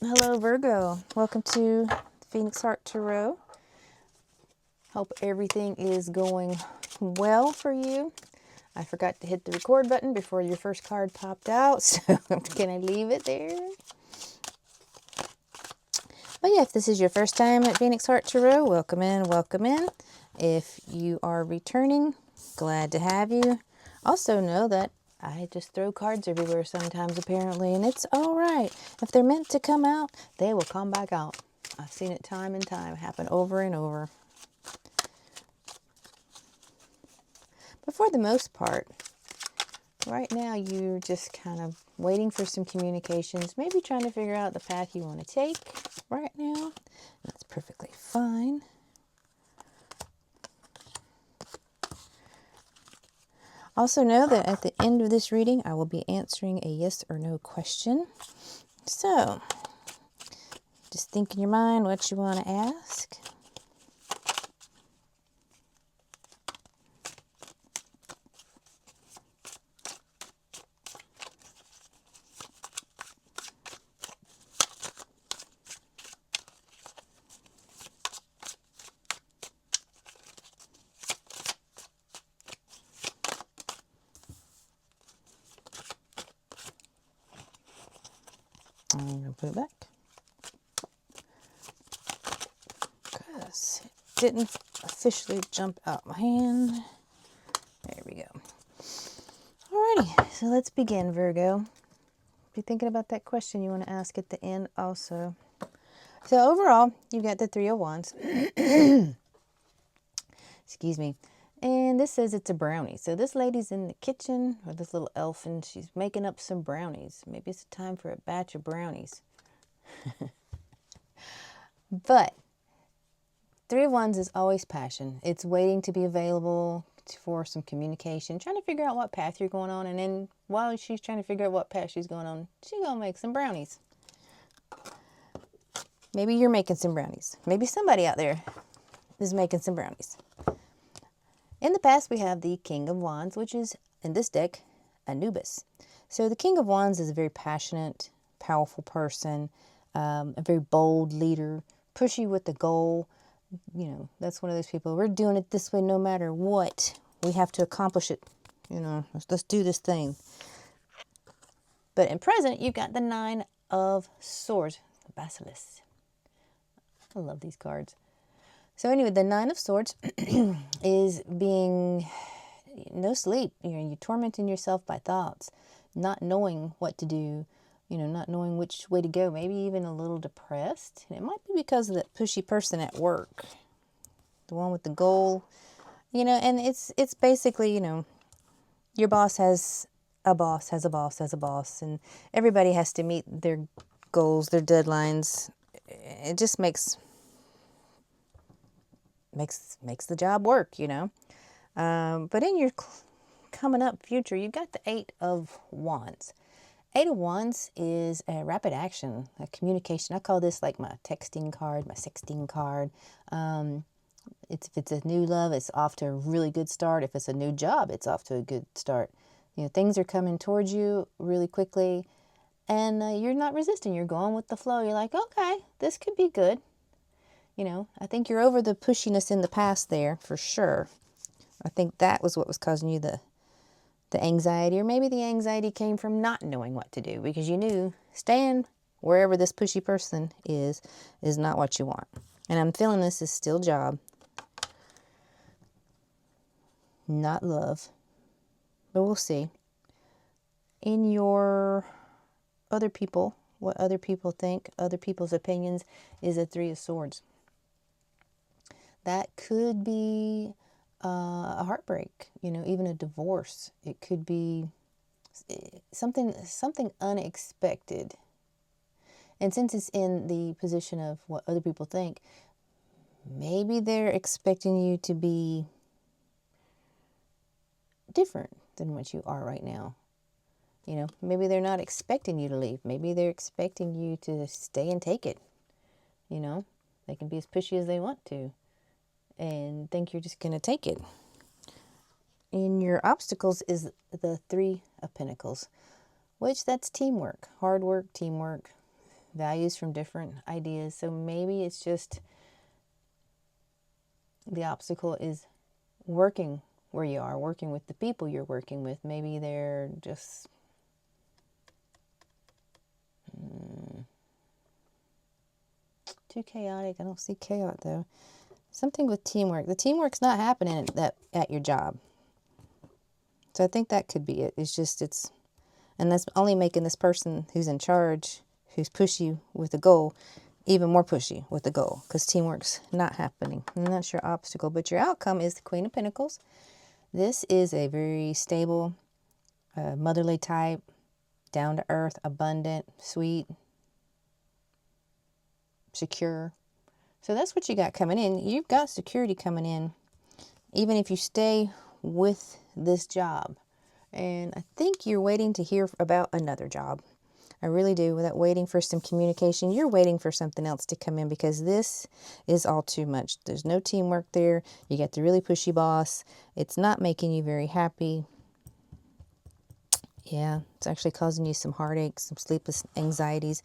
Hello, Virgo. Welcome to Phoenix Heart Tarot. Hope everything is going well for you. I forgot to hit the record button before your first card popped out, so I'm going to leave it there. But yeah, if this is your first time at Phoenix Heart Tarot, welcome in, welcome in. If you are returning, glad to have you. Also know that I just throw cards everywhere sometimes, apparently, and it's all right. If they're meant to come out, they will come back out. I've seen it time and time happen over and over. But for the most part, right now you're just kind of waiting for some communications, maybe trying to figure out the path you want to take right now. That's perfectly fine. Also know that at the end of this reading, I will be answering a yes or no question. So, just think in your mind what you want to ask. I'm going to put it back, because it didn't officially jump out my hand. There we go. Alrighty, so let's begin, Virgo. Be thinking about that question you want to ask at the end also. So overall, you got the Three of Wands. Excuse me. And this says it's a brownie. So this lady's in the kitchen, or this little elf, and she's making up some brownies. Maybe it's time for a batch of brownies. But Three of Wands is always passion. It's waiting to be available for some communication, trying to figure out what path you're going on. And then while she's trying to figure out what path she's going on, she's going to make some brownies. Maybe you're making some brownies. Maybe somebody out there is making some brownies. In the past, we have the King of Wands, which is, in this deck, Anubis. So the King of Wands is a very passionate, powerful person, a very bold leader, pushy with the goal. You know, that's one of those people, we're doing it this way no matter what. We have to accomplish it. You know, let's do this thing. But in present, you've got the Nine of Swords, the Basilisk. I love these cards. So anyway, the Nine of Swords is being no sleep. You're tormenting yourself by thoughts, not knowing what to do, not knowing which way to go, maybe even a little depressed. And it might be because of that pushy person at work, the one with the goal, and it's basically, your boss has a boss, has a boss, has a boss, and everybody has to meet their goals, their deadlines. It just makes the job work, But in your coming up future, you've got the Eight of Wands. Eight of Wands is a rapid action, a communication. I call this like my texting card, my sexting card. If it's a new love, it's off to a really good start. If it's a new job, it's off to a good start. Things are coming towards you really quickly, and you're not resisting. You're going with the flow. You're like, okay, this could be good. I think you're over the pushiness in the past there, for sure. I think that was what was causing you the anxiety, or maybe the anxiety came from not knowing what to do, because you knew staying wherever this pushy person is not what you want. And I'm feeling this is still job, not love. But we'll see. In your other people, what other people think, other people's opinions, is a Three of Swords. That could be a heartbreak, even a divorce. It could be something unexpected. And since it's in the position of what other people think, maybe they're expecting you to be different than what you are right now. Maybe they're not expecting you to leave. Maybe they're expecting you to stay and take it. They can be as pushy as they want to and think you're just going to take it. In your obstacles is the Three of Pentacles, which that's teamwork, hard work, teamwork, values from different ideas. So maybe it's just the obstacle is working where you are, working with the people you're working with. Maybe they're just too chaotic. I don't see chaos though. Something with teamwork. The teamwork's not happening at your job. So I think that could be it. And that's only making this person who's in charge, who's pushy with a goal, even more pushy with the goal, because teamwork's not happening. And that's your obstacle. But your outcome is the Queen of Pentacles. This is a very stable, motherly type, down to earth, abundant, sweet, secure. So that's what you got coming in. You've got security coming in, even if you stay with this job. And I think you're waiting to hear about another job. I really do. Without waiting for some communication, you're waiting for something else to come in, because this is all too much. There's no teamwork there. You got the really pushy boss. It's not making you very happy. Yeah, it's actually causing you some heartaches, some sleepless anxieties.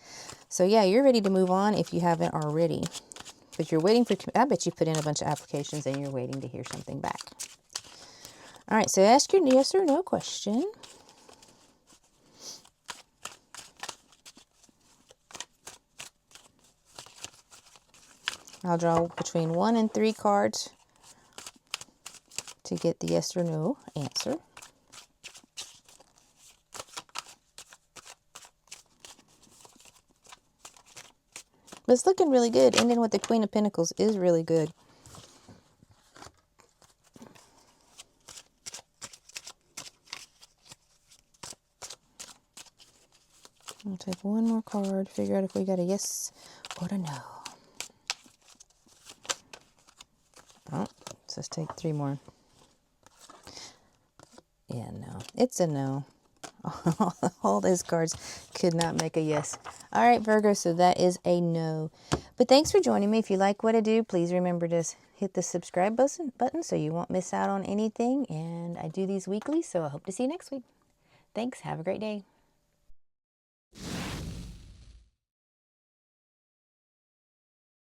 So yeah, you're ready to move on if you haven't already. But you're waiting for, I bet you put in a bunch of applications and you're waiting to hear something back. All right, so ask your yes or no question. I'll draw between 1 and 3 cards to get the yes or no answer. But it's looking really good. Ending with the Queen of Pentacles is really good. I'll take one more card, figure out if we got a yes or a no. Oh, let's just take 3 more. Yeah, no. It's a no. All those cards could not make a yes. All right, Virgo, so that is a no. But thanks for joining me. If you like what I do, please remember to hit the subscribe button so you won't miss out on anything. And I do these weekly, so I hope to see you next week. Thanks. Have a great day.